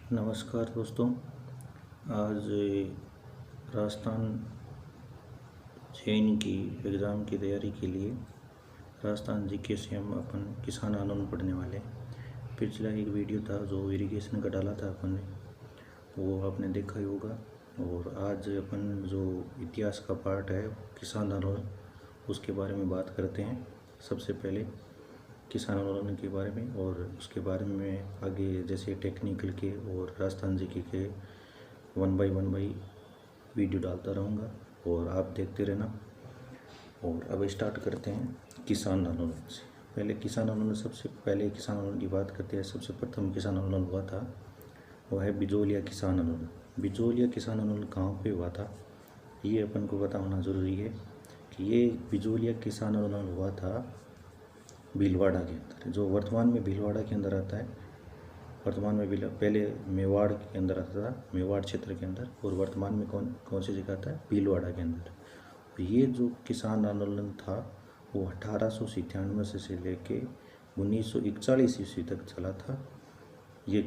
नमस्कार दोस्तों। आज राजस्थान जैन की एग्ज़ाम की तैयारी के लिए राजस्थान जीके से हम अपन किसान आंदोलन पढ़ने वाले हैं। पिछला एक वीडियो था जो इरिगेशन का डाला था अपन ने, वो आपने देखा ही होगा। और आज अपन जो इतिहास का पार्ट है किसान आंदोलन, उसके बारे में बात करते हैं। सबसे पहले किसान आंदोलन के बारे में और उसके बारे में आगे जैसे टेक्निकल के और राजस्थान जीके के 1 बाई 1 वीडियो डालता रहूँगा और आप देखते रहना। और अब स्टार्ट करते हैं किसान आंदोलन से। पहले किसान आंदोलन किसान आंदोलन की बात करते हैं। सबसे प्रथम किसान आंदोलन हुआ था वह है बिजोलिया किसान आंदोलन। बिजोलिया किसान आंदोलन कहाँ पे हुआ था ये अपन को पता होना ज़रूरी है कि ये बिजोलिया किसान आंदोलन हुआ था भीलवाड़ा के अंदर, जो वर्तमान में भीलवाड़ा के अंदर आता है। वर्तमान में पहले मेवाड़ के अंदर आता था, मेवाड़ क्षेत्र के अंदर, और वर्तमान में कौन सी जगह आता है, भीलवाड़ा के अंदर। ये जो किसान आंदोलन था वो 1897 से लेके 1941 ईस्वी तक चला था। ये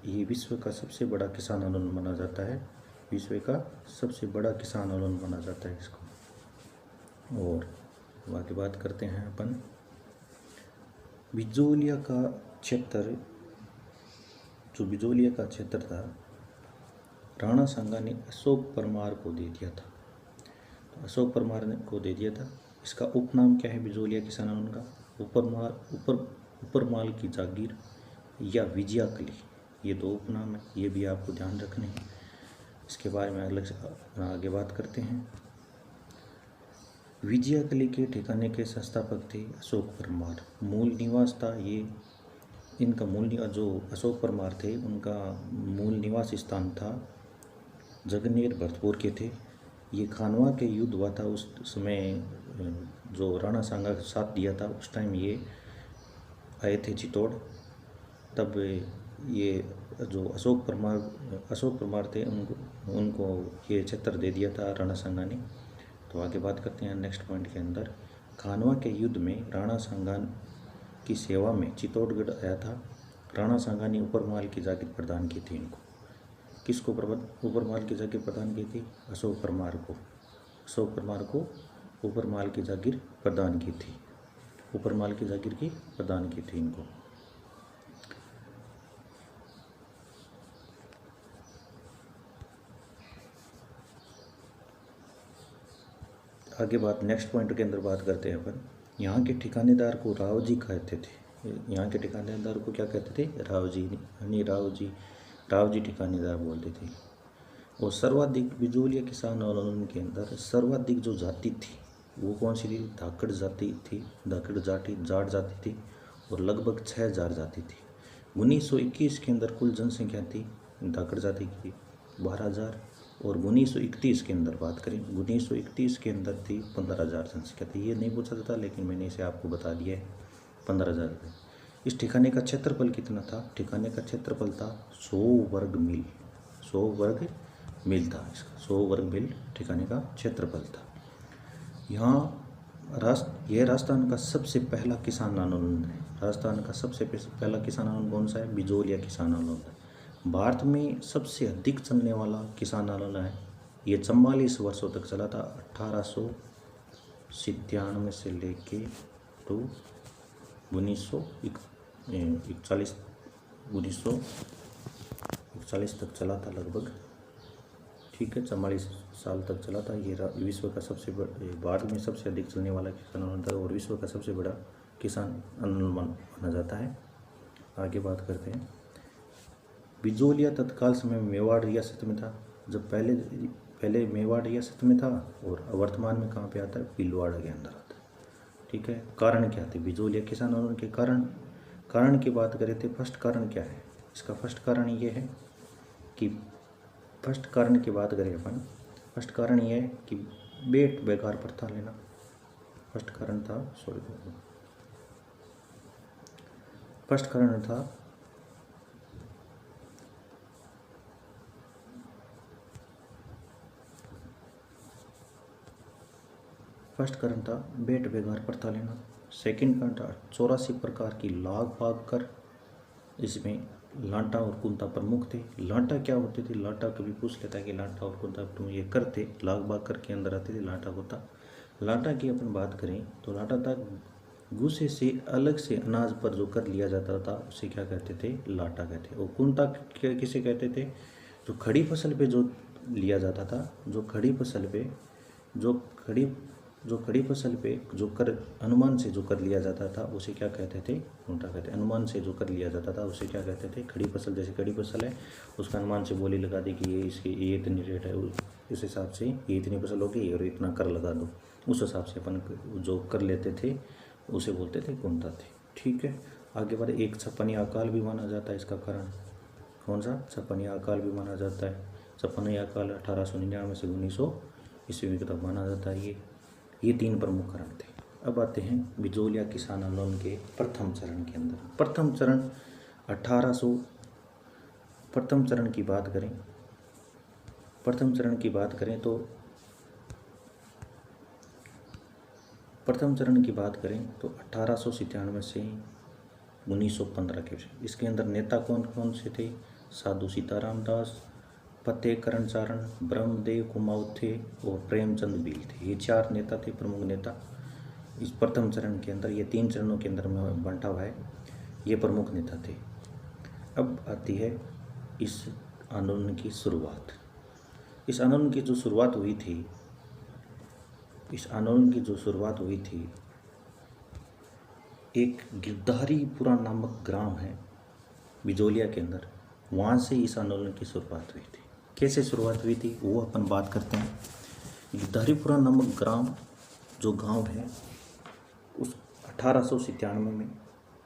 ये विश्व का सबसे बड़ा किसान आंदोलन माना जाता है। विश्व का सबसे बड़ा किसान आंदोलन माना जाता है इसको। और आगे बात करते हैं अपन बिजोलिया का क्षेत्र। जो बिजोलिया का क्षेत्र था, राणा सांगा ने अशोक परमार को दे दिया था। तो अशोक परमार ने को दे दिया था। इसका उपनाम क्या है बिजोलिया किसान आंदोलन का? ऊपरमाल की जागीर या विजयाकली, ये दो उपनाम है, ये भी आपको ध्यान रखने हैं। इसके बारे में अलग से आगे बात करते हैं। विजयाकली के ठिकाने के संस्थापक थे अशोक परमार। मूल निवास था इनका जो अशोक परमार थे उनका मूल निवास स्थान था जगनेर भरतपुर के थे। ये खानवा के युद्ध हुआ था उस समय, जो राणा सांगा का साथ दिया था उस टाइम ये आए थे चित्तौड़। तब ये जो अशोक परमार थे उनको ये क्षेत्र दे दिया था राणा सांगा ने। तो आगे बात करते हैं नेक्स्ट पॉइंट के अंदर। खानवा के युद्ध में राणा सांगा की सेवा में चित्तौड़गढ़ आया था। राणा सांगा ने ऊपरमाल की जागीर प्रदान की थी इनको। किसको ऊपरमाल की जागीर प्रदान की थी? अशोक परमार को ऊपरमाल की जागीर प्रदान की थी। ऊपरमाल की जागीर की प्रदान की थी इनको। आगे नेक्स्ट पॉइंट के अंदर बात करते हैं अपन। यहाँ के ठिकानेदार को रावजी कहते थे। यहाँ के ठिकानेदार को क्या कहते थे? रावजी, यानी रावजी ठिकानेदार बोलते थे। और सर्वाधिक बिजोलिया किसान आंदोलन के अंदर सर्वाधिक जो जाति थी वो कौन सी थी? धाकड़ जाति थी। जाट जाति थी और लगभग 6000 जाति थी। 1921 के अंदर कुल जनसंख्या थी धाकड़ जाति की 12000, और 1931 के अंदर बात करें, 1931 के अंदर थी 15000 जनसंख्या थी। ये नहीं पूछा जाता लेकिन मैंने इसे आपको बता दिया है, 15000 रुपये। इस ठिकाने का क्षेत्रफल कितना था? ठिकाने का क्षेत्रफल था 100 वर्ग मील। 100 वर्ग मील था इसका। 100 वर्ग मील ठिकाने का क्षेत्रफल था। यह राजस्थान का सबसे पहला किसान आंदोलन है। राजस्थान का सबसे पहला किसान आंदोलन कौन सा है? बिजोलिया किसान आंदोलन। भारत में सबसे अधिक चलने वाला किसान आंदोलन है। ये 44 वर्षों तक चला था, 1897 से लेके तो 1941 तक चला था लगभग। ठीक है, 44 साल तक चला था। ये विश्व का भारत में सबसे अधिक चलने वाला किसान आंदोलन था और विश्व का सबसे बड़ा किसान आंदोलन माना जाता है। आगे बात करते हैं। बिजोलिया तत्काल समय मेवाड़ रियासत में था। जब पहले मेवाड़ रियासत में था और वर्तमान में कहाँ पे आता है? भीलवाड़ा के अंदर आता है। ठीक है, कारण क्या थे बिजोलिया किसान आंदोलन के? कारण की बात करें तो फर्स्ट कारण क्या है इसका? फर्स्ट कारण ये है कि फर्स्ट कारण की बात करें अपन, फर्स्ट कारण ये है कि बेट बेकार प्रथा लेना फर्स्ट कारण था। फर्स्ट कारण था बेट बेगार प्रथा लेना। सेकंड कारण था 84 प्रकार की लाग पाग कर इसमें लाटा और कुंता प्रमुख थे। लाटा क्या होते थे, लाटा कभी पूछ लेता है कि लाटा और कुंता तुम ये करते, लाग बाग करके अंदर आते थे लाटा कुंता। लाटा की अपन बात करें तो लाटा था गुस्से से अलग से अनाज पर जो कर लिया जाता था उसे क्या कहते थे, लाटा कहते। और कुंता किसे कहते थे, जो खड़ी फसल पे जो लिया जाता था, जो खड़ी फसल पे जो खड़ी फसल पे जो कर अनुमान से जो कर लिया जाता था उसे क्या कहते थे, कुंता कहते। अनुमान से जो कर लिया जाता था उसे क्या कहते थे, खड़ी फसल। जैसे खड़ी फसल है उसका अनुमान से बोली लगा दी कि ये इतनी रेट है, उस हिसाब से ये इतनी फसल होगी और इतना कर लगा दो, उस हिसाब से अपन जो कर लेते थे उसे बोलते थे कुंता थे। ठीक है, आगे बढ़े। एक छप्पनिया अकाल भी माना जाता है इसका कारण। कौन सा, छप्पनिया अकाल भी माना जाता है। छप्पनिया अकाल 1899 से 1900 ईस्वी तक माना जाता है। ये 3 प्रमुख कारण थे। अब आते हैं बिजोलिया किसान आंदोलन के प्रथम चरण के अंदर। प्रथम चरण 1800, प्रथम चरण की बात करें तो 1897 से 1915 के। इसके अंदर नेता कौन कौन से थे, साधु सीताराम दास, फतेहकरण चारण, ब्रह्मदेव कुमावथे और प्रेमचंद बील थे। ये 4 नेता थे, प्रमुख नेता इस प्रथम चरण के अंदर। ये 3 चरणों के अंदर में बंटा हुआ है, ये प्रमुख नेता थे। अब आती है इस आंदोलन की शुरुआत। इस आंदोलन की जो शुरुआत हुई थी, एक गिरधारीपुरा नामक ग्राम है बिजोलिया के अंदर, वहाँ से इस आंदोलन की शुरुआत हुई थी। कैसे शुरुआत हुई थी वो अपन बात करते हैं। गिरधारीपुरा नामक ग्राम जो गांव है, उस 1897 में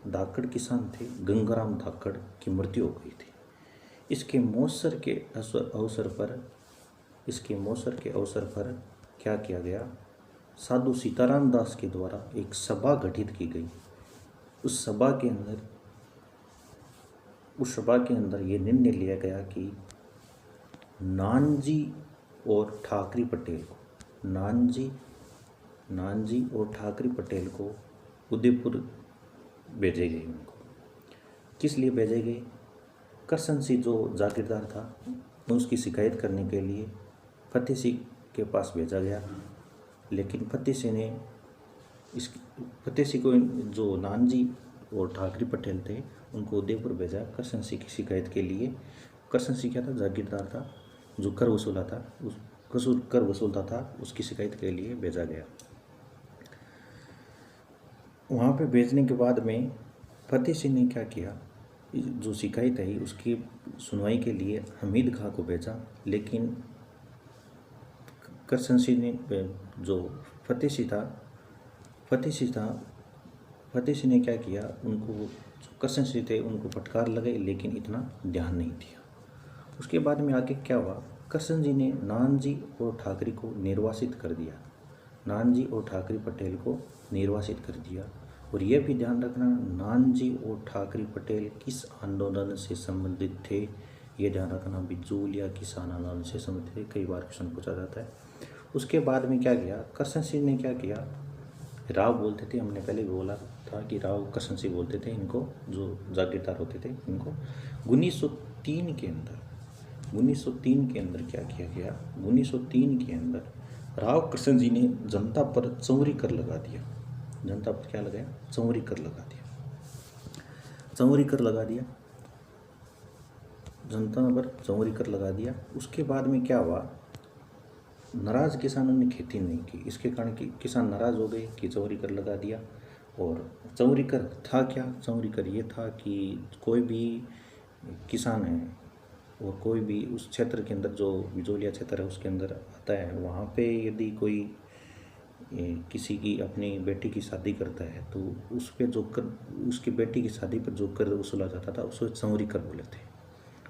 धाकड़ किसान थे, गंगाराम धाकड़ की मृत्यु हो गई थी। इसके महोत्सव के अवसर पर क्या किया गया, साधु सीताराम दास के द्वारा एक सभा गठित की गई। उस सभा के अंदर ये निर्णय लिया गया कि नानजी और ठाकरी पटेल को उदयपुर भेजे गए। उनको किस लिए भेजे गए, करसन सिंह जो जागीरदार था उसकी शिकायत करने के लिए फतेह सिंह के पास भेजा गया। लेकिन फतेह सिंह को जो नानजी और ठाकरी पटेल थे उनको उदयपुर भेजा करसन सिंह की शिकायत के लिए। करसन सिंह क्या था, जागीरदार था जो कर वसूलता था, उसकी शिकायत के लिए भेजा गया। वहाँ पे भेजने के बाद में फतेह सिंह ने क्या किया, जो शिकायत है उसकी सुनवाई के लिए हमीद खां को भेजा। लेकिन करसन सिंह ने, जो फतेह सिंह ने क्या किया, उनको जो करसन सिंह थे उनको फटकार लगाई, लेकिन इतना ध्यान नहीं दिया। उसके बाद में आगे क्या हुआ, करसन जी ने नानजी और ठाकरे को निर्वासित कर दिया, नानजी और ठाकरे पटेल को निर्वासित कर दिया। और यह भी ध्यान रखना, नानजी और ठाकरे पटेल किस आंदोलन से संबंधित थे, ये ध्यान रखना, बिजोलिया किसान आंदोलन से संबंधित थे। कई बार क्वेश्चन पूछा जाता है। उसके बाद में क्या किया, करसन सिंह ने क्या किया, राव बोलते थे, हमने पहले भी बोला था कि राव करसन सिंह बोलते थे इनको, जो जागीरदार होते थे इनको। 1903 के अंदर क्या किया गया, 1903 के अंदर राव करसन जी ने जनता पर चौरी कर लगा दिया। जनता पर क्या लगाया, चौरी कर लगा दिया। जनता पर चौरी कर लगा दिया। उसके बाद में क्या हुआ, नाराज किसानों ने खेती नहीं की। इसके कारण किसान नाराज हो गए कि चौरी कर लगा दिया। और चौरी कर था क्या, चौरी कर ये था कि कोई भी किसान है और कोई भी उस क्षेत्र के अंदर, जो बिजोलिया क्षेत्र है उसके अंदर आता है, वहाँ पे यदि कोई किसी की अपनी बेटी की शादी करता है तो उस पर जो कर, उसकी बेटी की शादी पर जो कर वसूला जाता था उसको चौरी कर बोले थे।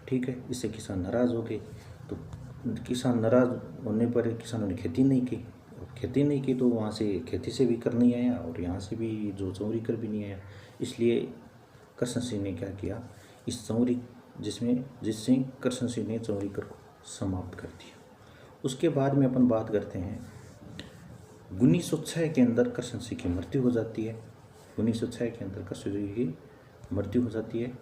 ठीक है, इससे किसान नाराज हो गए। तो किसान नाराज होने पर किसानों ने खेती नहीं की, तो वहाँ से खेती से भी कर नहीं आया और यहाँ से भी जो चौरी कर भी नहीं आया। इसलिए करसन सिंह ने क्या किया, इस चौरी जिससे करसन सिंह ने चौरी कर को समाप्त कर दिया। उसके बाद में अपन बात करते हैं 1906 के अंदर करसन सिंह की मृत्यु हो जाती है। 1906 के अंदर करसन सिंह की मृत्यु हो जाती है।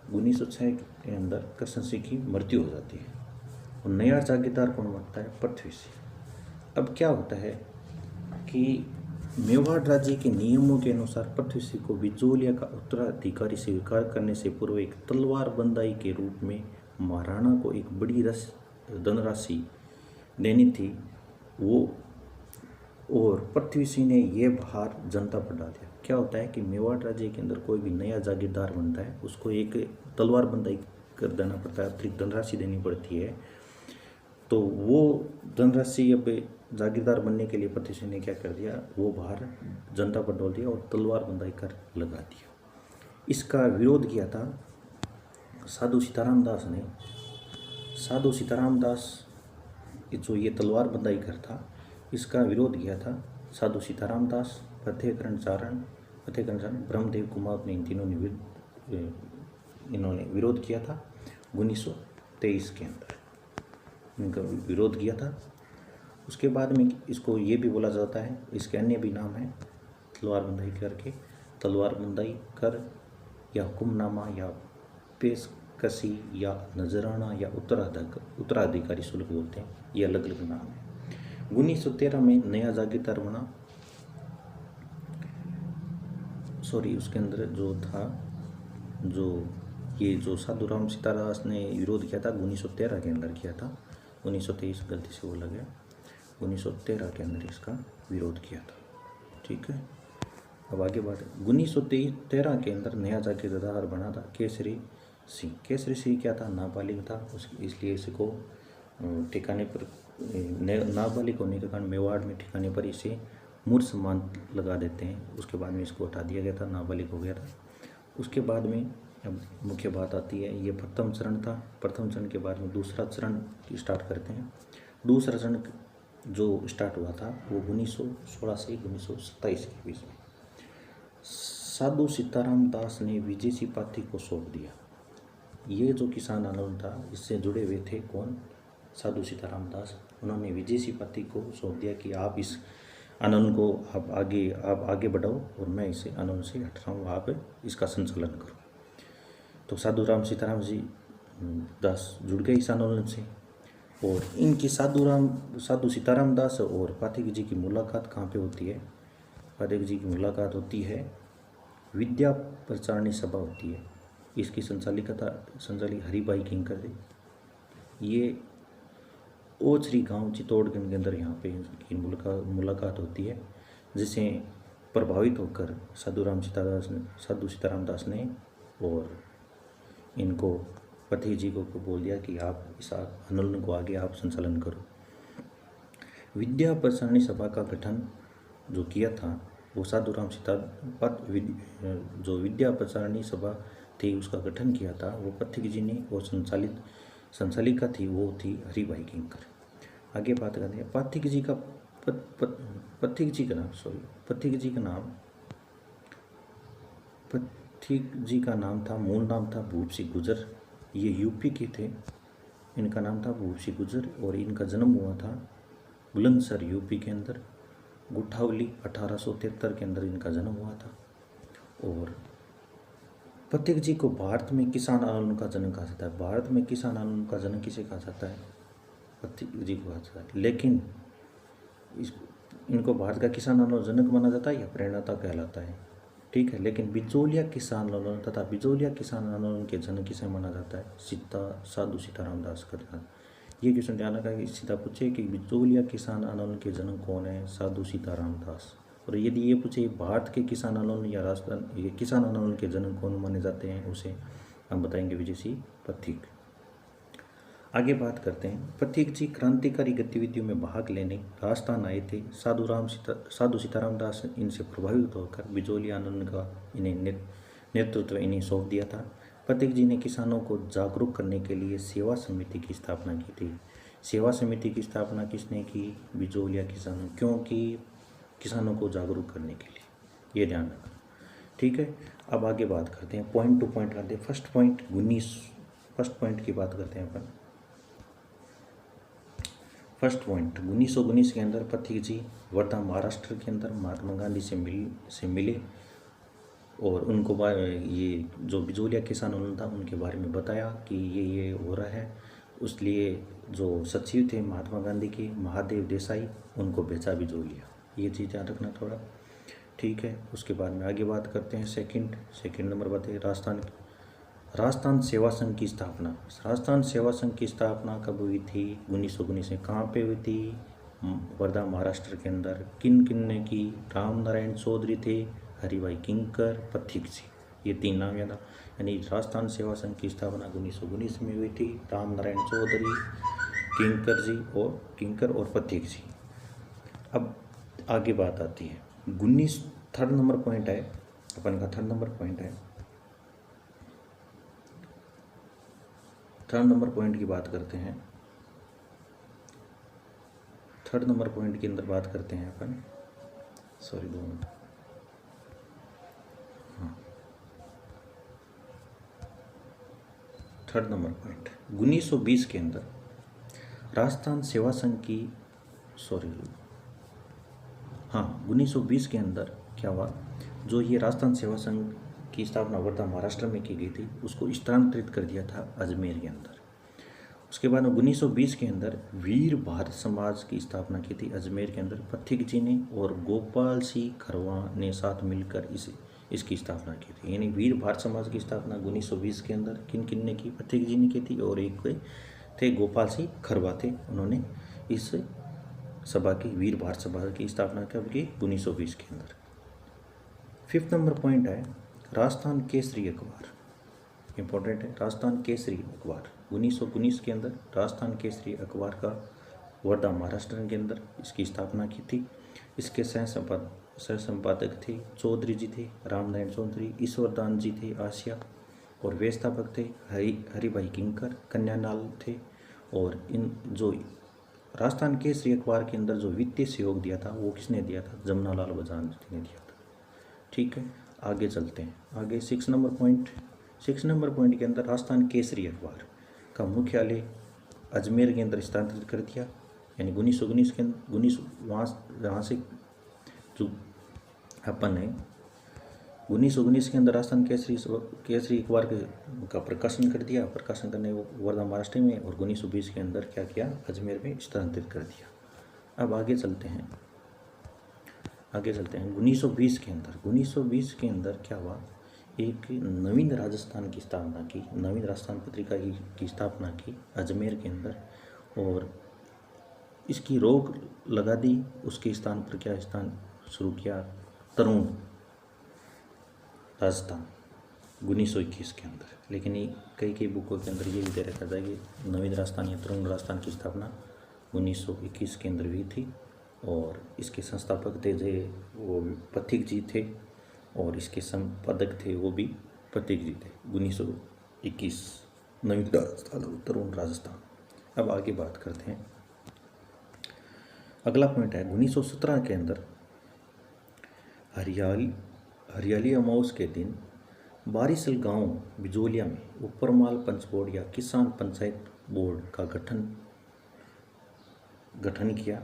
1906 के अंदर कृष्ण सिंह की मृत्यु हो जाती है और नया जागीरदार कौन बनता है? पृथ्वी सिंह। अब क्या होता है कि मेवाड़ राज्य के नियमों के अनुसार पृथ्वी सिंह को बिजोलिया का उत्तराधिकारी स्वीकार करने से पूर्व एक तलवार बंदाई के रूप में महाराणा को एक बड़ी धनराशि देनी थी वो, और पृथ्वी सिंह ने यह भार जनता पर डाल दिया। क्या होता है कि मेवाड़ राज्य के अंदर कोई भी नया जागीरदार बनता है उसको एक तलवार बंदाई कर देना पड़ता है, अतिरिक्त धनराशि देनी पड़ती है। तो वो धनराशि अब जागीरदार बनने के लिए पृथ्वी सिंह ने क्या कर दिया, वो भार जनता पर डाल दिया और तलवार बंदाई कर लगा दिया। इसका विरोध किया था साधु सीताराम दास ने। साधु सीताराम दास जो ये तलवार बंदाई कर था इसका विरोध किया था साधु सीताराम दास, फतेहकरण चारण, ब्रह्मदेव कुमार ने, इन तीनों ने इन्होंने विरोध किया था 1923 के अंदर, इनका विरोध किया था। उसके बाद में इसको ये भी बोला जाता है, इसके अन्य भी नाम है तलवार बंदाई करके, तलवार बंदाई कर या हुक्मनामा या पेशकशी या नजराना या उत्तराधिकारी शुल्क बोलते हैं, ये अलग अलग नाम है। 1913 में नया जागीरदार बना, उसके अंदर जो था जो साधु राम सीताराम ने विरोध किया था 1913 के अंदर किया था, 1923 गलती से बोला गया, 1913 के अंदर इसका विरोध किया था। ठीक है, अब आगे बात 1913 के अंदर नया जागीरदार बना था केसरी सिंह। केसरी सिंह क्या था? नाबालिग था, इसलिए इसको ठिकाने पर नाबालिग होने के कारण मेवाड़ में ठिकाने पर इसे मूर्ख सम्मान लगा देते हैं। उसके बाद में इसको हटा दिया गया था, नाबालिग हो गया था। उसके बाद में अब मुख्य बात आती है, ये प्रथम चरण था। प्रथम चरण के बाद में दूसरा चरण स्टार्ट करते हैं। दूसरा चरण जो स्टार्ट हुआ था वो 1916 से 1927 के बीच में साधु सीताराम दास ने विजय सिंह पाठी को सौंप दिया। ये जो किसान आंदोलन था इससे जुड़े हुए थे कौन? साधु सीताराम दास। उन्होंने विजय सिंह पाठी को सौंप दिया कि आप इस आंदोलन को आप आगे बढ़ाओ और मैं इसे आंदोलन से हट रहा हूँ, आप इसका संचालन करो। तो साधु सीताराम जुड़ गए इस आंदोलन से। और इनकी साधु सीताराम दास और पाठक जी की मुलाकात कहाँ पे होती है? पाठक जी की मुलाकात होती है विद्या प्रचारणी सभा होती है। इसकी संचालिक हरिभाई किंकर थे। ये ओचरी गांव चित्तौड़गढ़ के अंदर यहाँ पे इनकी मुलाकात होती है, जिसे प्रभावित होकर साधु सीताराम दास ने और इनको पति जी को बोल दिया कि आप इस आंदोलन को आगे आप संचालन करो। विद्या प्रचारणी सभा का गठन जो किया था वो जो विद्या प्रचारणी सभा थी उसका गठन किया था वो पथिक जी ने, और संचालिका थी वो थी हरिभाई किंकर। आगे बात करते हैं पथिक जी का नाम था, मूल नाम था भूप सिंह गुजर। ये यूपी के थे, इनका नाम था भूप सिंह गुजर और इनका जन्म हुआ था बुलंदशहर यूपी के अंदर, गुठावली 1873 के अंदर इनका जन्म हुआ था। और पथिक जी को भारत में किसान आंदोलन का जनक कहा जाता है। भारत में किसान आंदोलन का जनक किसे कहा जाता है? पथिक जी को कहा जाता है। लेकिन इनको भारत का किसान आंदोलन जनक माना जाता है या प्रेरणाता कहलाता है? ठीक है, लेकिन बिजोलिया किसान आंदोलन तथा बिजोलिया किसान आंदोलन के जनक किसे माना जाता है? साधु सीताराम दास का। ये क्वेश्चन ध्यान रखा कि सीधा पूछे कि बिजोलिया किसान आंदोलन के जनक कौन है? साधु सीताराम दास। और यदि ये पूछे भारत के किसान आंदोलन या राजस्थान ये किसान आंदोलन के जनक कौन माने जाते हैं, उसे हम बताएंगे विजय सिंह पथिक। आगे बात करते हैं, पथिक जी क्रांतिकारी गतिविधियों में भाग लेने राजस्थान आए थे। साधु सीताराम दास इनसे प्रभावित होकर बिजोलिया आंदोलन का इन्हें नेतृत्व इन्हें सौंप दिया था। पथिक जी ने किसानों को जागरूक करने के लिए सेवा समिति की स्थापना की थी। सेवा समिति की स्थापना किसने की? बिजोलिया किसानों, क्योंकि किसानों को जागरूक करने के लिए, ये ध्यान रखना। ठीक है, अब आगे बात करते हैं, पॉइंट टू पॉइंट करते हैं। फर्स्ट पॉइंट की बात करते हैं अपन। फर्स्ट पॉइंट 1919 के अंदर पथिक जी वर्धा महाराष्ट्र के अंदर महात्मा गांधी से मिले और उनको ये जो बिजोलिया किसान आंदोलन था उनके बारे में बताया कि ये हो रहा है। उसलिए जो सचिव थे महात्मा गांधी के, महादेव देसाई, उनको भेजा बिजोलिया। ये चीज़ ध्यान रखना थोड़ा, ठीक है। उसके बाद में आगे बात करते हैं। सेकंड नंबर बात है राजस्थान सेवा संघ की स्थापना। राजस्थान सेवा संघ की स्थापना कब हुई थी? 1919 में। कहाँ पे हुई थी? वर्धा, महाराष्ट्र के अंदर। किन किन ने की? राम नारायण चौधरी थे, हरिभाई किंकर, पथिक जी, ये 3 नाम याद। यानी राजस्थान सेवा संघ की स्थापना 1919 में हुई थी। राम नारायण चौधरी, किंकर और पथिक जी। अब आगे बात आती है 19 थर्ड नंबर पॉइंट है अपन का। थर्ड नंबर पॉइंट की बात करते हैं। थर्ड नंबर पॉइंट के अंदर बात करते हैं अपन। Sorry 2 minute. हाँ, थर्ड नंबर पॉइंट 1920 के अंदर राजस्थान सेवा संघ की 1920 के अंदर क्या हुआ? जो ये राजस्थान सेवा संघ की स्थापना वर्धा, महाराष्ट्र में की गई थी, उसको स्थानांतरित कर दिया था अजमेर के अंदर। उसके बाद 1920 के अंदर वीर भारत समाज की स्थापना की थी अजमेर के अंदर। पथिक जी ने और गोपाल सिंह खरवा ने साथ मिलकर इसकी स्थापना की थी। यानी वीर भारत समाज की स्थापना 1920 के अंदर किन किन ने की? पथिक जी ने की थी और एक थे गोपाल सिंह खरवा थे, उन्होंने इस सभा की, वीर भारत सभा की स्थापना कब की? 1920 के अंदर। 5th नंबर पॉइंट है राजस्थान केसरी अखबार। इंपॉर्टेंट है, राजस्थान केसरी अखबार 1919 के अंदर राजस्थान केसरी अखबार का वर्धा, महाराष्ट्र के अंदर इसकी स्थापना की थी। इसके सह संपादक थे चौधरी जी थे, रामनारायण चौधरी, ईश्वरदान जी थे आसिया, और वे स्थापक थे हरिभाई किंकर, कन्यालाल थे। और इन जो राजस्थान केसरी अखबार के अंदर जो वित्तीय सहयोग दिया था वो किसने दिया था? जमनालाल बजाज जी ने दिया था, ठीक है। आगे चलते हैं। आगे 6 नंबर पॉइंट के अंदर राजस्थान केसरी अखबार का मुख्यालय अजमेर के अंदर स्थानांतरित कर दिया। यानी 1919 के 19 वहाँ से जो अपन है 1919 के अंदर राजस्थान केसरी अखबार का प्रकाशन कर दिया। प्रकाशन करने वर्धा, महाराष्ट्र में, और 1920 के अंदर क्या किया? अजमेर में स्थानांतरित कर दिया। अब आगे चलते हैं। 1920 के अंदर क्या हुआ? एक नवीन राजस्थान की स्थापना की, नवीन राजस्थान पत्रिका की स्थापना की अजमेर के अंदर, और इसकी रोक लगा दी। उसके स्थान पर क्या स्थान शुरू किया? तरुण राजस्थान 1921 के अंदर। लेकिन ये कई बुकों के अंदर ये भी दे रखा था कि नवीन राजस्थान या तरुण राजस्थान की स्थापना 1921 के अंदर हुई थी, और इसके संस्थापक थे वो पथिक जी थे, और इसके संपादक थे वो भी पथिक जी थे। 1921 नवीन राजस्थान, तरुण राजस्थान। अब आगे बात करते हैं। अगला पॉइंट है 1917 के अंदर हरियाली अमावस के दिन बारिसल गांव बिजोलिया में ऊपरमाल पंच बोर्ड या किसान पंचायत बोर्ड का गठन किया,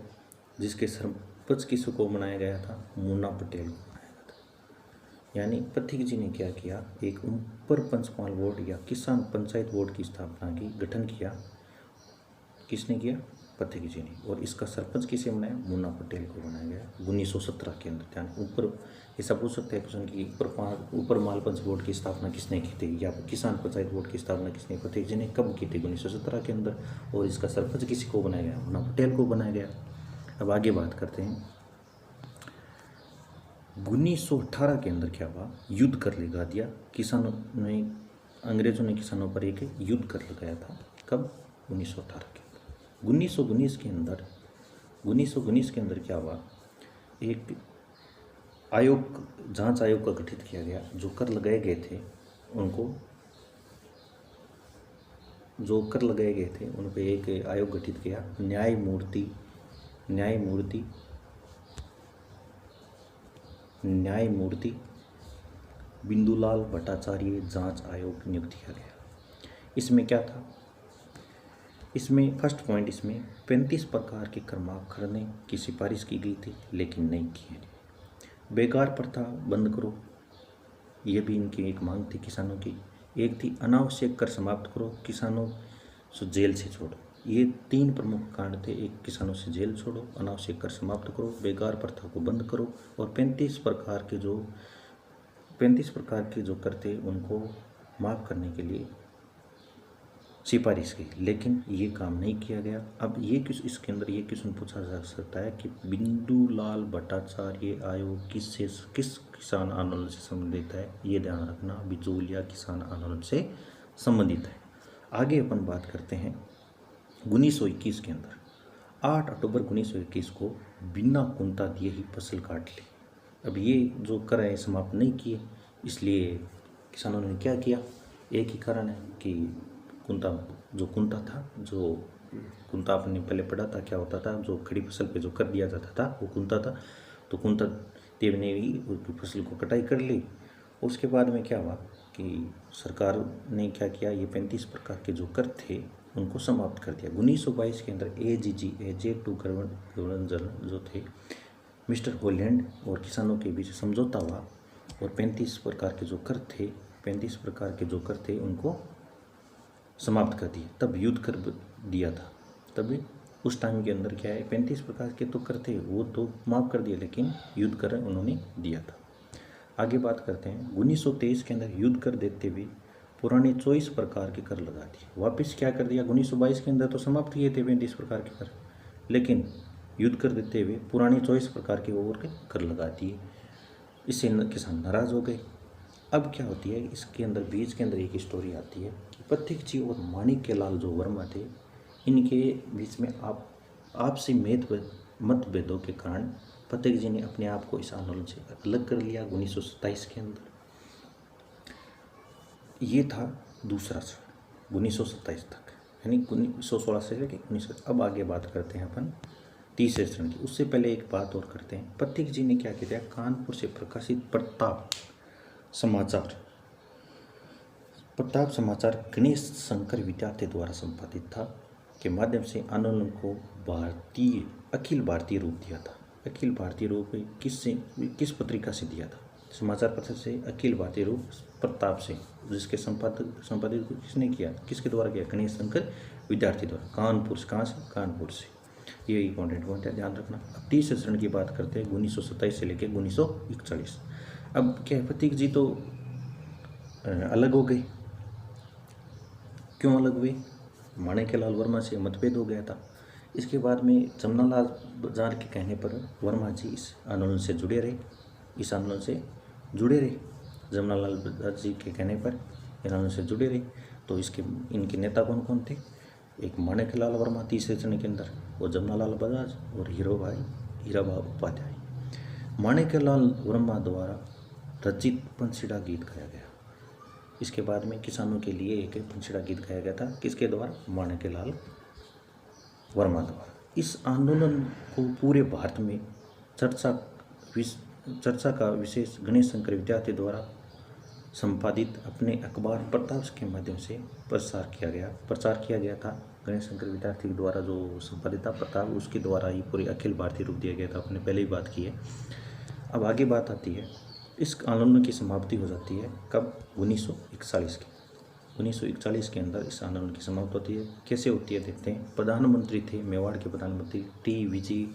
जिसके सरपंच किसको बनाया गया था? मुन्ना पटेल को बनाया गया था। यानी पथिक जी ने क्या किया? एक ऊपर पंचमाल बोर्ड या किसान पंचायत बोर्ड की स्थापना की, गठन किया। किसने किया? पथिक जी ने। और इसका सरपंच किसे बनाया? मुन्ना पटेल को बनाया गया 1917 के अंदर। ध्यान ऊपर ऐसा पूछ सकते हैं क्वेश्चन कि ऊपर माल पंच बोर्ड की स्थापना किसने की थी, या किसान पंचायत बोर्ड की स्थापना किसने? पथिक जी ने। कब की थी? 1917 के अंदर। और इसका सरपंच किसी को बनाया गया? मुन्ना पटेल को बनाया गया। अब आगे बात करते हैं। 1918 के अंदर क्या हुआ? युद्ध कर लगा दिया किसानों ने, अंग्रेजों ने किसानों पर एक युद्ध कर लगाया था। कब? 1918 के अंदर। 1919 के अंदर क्या हुआ? एक आयोग, जांच आयोग का गठित किया गया। जो कर लगाए गए थे उन पर एक आयोग गठित किया, न्यायमूर्ति बिंदुलाल भट्टाचार्य जांच आयोग नियुक्त किया गया। इसमें क्या था? इसमें फर्स्ट पॉइंट, इसमें 35 प्रकार के कर माफ करने की सिफारिश की गई थी, लेकिन नहीं की है। बेकार प्रथा बंद करो, ये भी इनकी एक मांग थी किसानों की। एक थी अनावश्यक कर समाप्त करो, किसानों से जेल से छोड़ो। ये 3 प्रमुख कारण थे। एक, किसानों से जेल छोड़ो, अनावश्यक कर समाप्त करो, बेकार प्रथा को बंद करो, और 35 प्रकार के जो कर थे उनको माफ़ करने के लिए सिफारिश की, लेकिन ये काम नहीं किया गया। अब इसके अंदर ये क्वेश्चन पूछा जा सकता है कि बिंदुलाल भट्टाचार्य आयोग किस किसान आंदोलन से संबंधित है। ये ध्यान रखना, बिचौलिया किसान आंदोलन से संबंधित है। आगे अपन बात करते हैं 1921 के अंदर 8 अक्टूबर 1921 को बिना कुंता दिए ही फसल काट ली। अब ये जो कर है समाप्त नहीं किए, इसलिए किसानों ने क्या किया, एक ही कारण है कि कुंता आपने पहले पढ़ा था, क्या होता था, जो खड़ी फसल पे जो कर दिया जाता था वो कुंता था। तो कुंता देव ने भी उसकी फसल को कटाई कर ली। उसके बाद में क्या हुआ कि सरकार ने क्या किया, ये 35 प्रकार के जो कर थे उनको समाप्त कर दिया। 1922 के अंदर एजेड टू गवर्नर जनरल जो थे मिस्टर होलैंड और किसानों के बीच समझौता हुआ और 35 प्रकार के जो कर थे उनको समाप्त कर दिए। तब युद्ध कर दिया था। तभी उस टाइम के अंदर क्या है, 35 प्रकार के तो कर थे वो तो माफ़ कर दिए, लेकिन युद्ध कर उन्होंने दिया था। आगे बात करते हैं 1923 के अंदर युद्ध कर देते हुए पुराने 24 प्रकार के कर लगा दिए। वापस क्या कर दिया, 1922 के अंदर तो समाप्त किए थे 35 प्रकार के कर, लेकिन युद्ध कर देते हुए पुराने 24 प्रकार के और के कर लगा दिए। इससे किसान नाराज हो गए। अब क्या होती है, इसके अंदर बीच के अंदर एक स्टोरी आती है कि प्रतीक जी और माणिक्यलाल जो वर्मा थे, इनके बीच में आपसी मतभेदों के कारण प्रतीक जी ने अपने आप को इस आंदोलन से अलग कर लिया 1927 के अंदर। ये था दूसरा चरण 1927 तक, यानी 1916 से लेकर 19। अब आगे बात करते हैं अपन तीसरे चरण की। उससे पहले एक बात और करते हैं, प्रतीक जी ने क्या किया, कानपुर से प्रकाशित प्रताप समाचार गणेश शंकर विद्यार्थी द्वारा संपादित था, के माध्यम से आंदोलन को अखिल भारतीय रूप दिया था। अखिल भारतीय रूप किस पत्रिका से दिया था, समाचार पत्र से अखिल भारतीय रूप प्रताप से, जिसके संपादित किसने किया, किसके द्वारा किया, गणेश शंकर विद्यार्थी द्वारा, कानपुर से। कहाँ से, कानपुर से। ये इंपॉर्टेंट पॉइंट है, ध्यान रखना। अब तीसरे चरण की बात करते हैं 1927 से लेकर 1941। अब क्या है, प्रतीक जी तो अलग हो गए। क्यों अलग हुए, माणिक्यलाल वर्मा से मतभेद हो गया था। इसके बाद में जमनालाल बजाज के कहने पर वर्मा जी इस आंदोलन से जुड़े रहे। जमनालाल बजाज जी के कहने पर आंदोलन से जुड़े रहे। तो इनके नेता कौन कौन थे, एक माणिक्यलाल वर्मा तीसरे चरण के अंदर, और जमनालाल बजाज और हीराबा उपाध्याय। माणिक्यलाल वर्मा द्वारा रचित पंसीड़ा गीत गाया गया। इसके बाद में किसानों के लिए एक पंसीड़ा गीत गाया गया था, किसके द्वारा, माणिक्यलाल वर्मा द्वारा। इस आंदोलन को पूरे भारत में चर्चा का विशेष गणेश शंकर विद्यार्थी द्वारा संपादित अपने अखबार प्रताप के माध्यम से प्रचार किया गया था। गणेश शंकर विद्यार्थी द्वारा जो संपादित था प्रताप, उसके द्वारा ही पूरे अखिल भारतीय रूप दिया गया था। आपने पहले ही बात की है। अब आगे बात आती है, इस आंदोलन की समाप्ति हो जाती है कब, 1941 की। 1941 के अंदर इस आंदोलन की समाप्ति होती है। कैसे होती है देखते हैं। प्रधानमंत्री थे मेवाड़ के प्रधानमंत्री टी विजय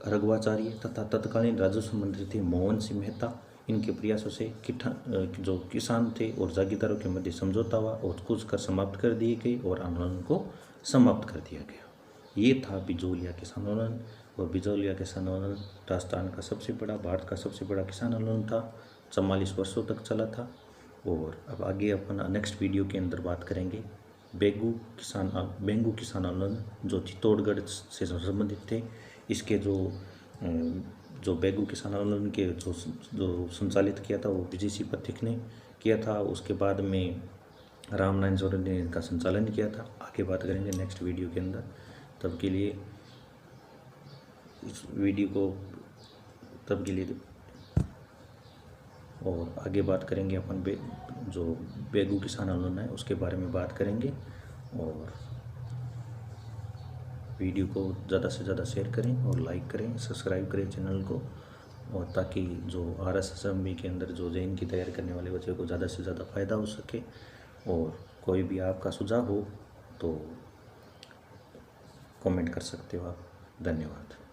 रघवाचार्य तथा तत्कालीन राजस्व मंत्री थे मोहन सिंह मेहता। इनके प्रयासों से जो किसान थे और जागीरदारों के मध्य समझौता हुआ और कुछ कर समाप्त कर दिए गए और आंदोलन को समाप्त कर दिया गया। ये था बिचौलिया किसान आंदोलन। और बिचौलिया किसान आंदोलन राजस्थान का सबसे बड़ा, भारत का सबसे बड़ा किसान आंदोलन था। 44 वर्षों तक चला था। और अब आगे अपन नेक्स्ट वीडियो के अंदर बात करेंगे बेंगू किसान आंदोलन, जो चित्तौड़गढ़ से संबंधित थे। इसके जो बेंगू किसान आंदोलन के जो संचालित किया था वो विजय पथिक ने किया था। उसके बाद में रामनारायण जोड़े ने इनका संचालन किया था। आगे बात करेंगे नेक्स्ट वीडियो के अंदर। तब के लिए इस वीडियो को और आगे बात करेंगे अपन जो बेंगू किसान आंदोलन है उसके बारे में बात करेंगे। और वीडियो को ज़्यादा से ज़्यादा शेयर करें और लाइक करें, सब्सक्राइब करें चैनल को। और ताकि जो RSSMB के अंदर जो जैन की तैयारी करने वाले बच्चे को ज़्यादा से ज़्यादा फ़ायदा हो सके। और कोई भी आपका सुझाव हो तो कमेंट कर सकते हो आप। धन्यवाद।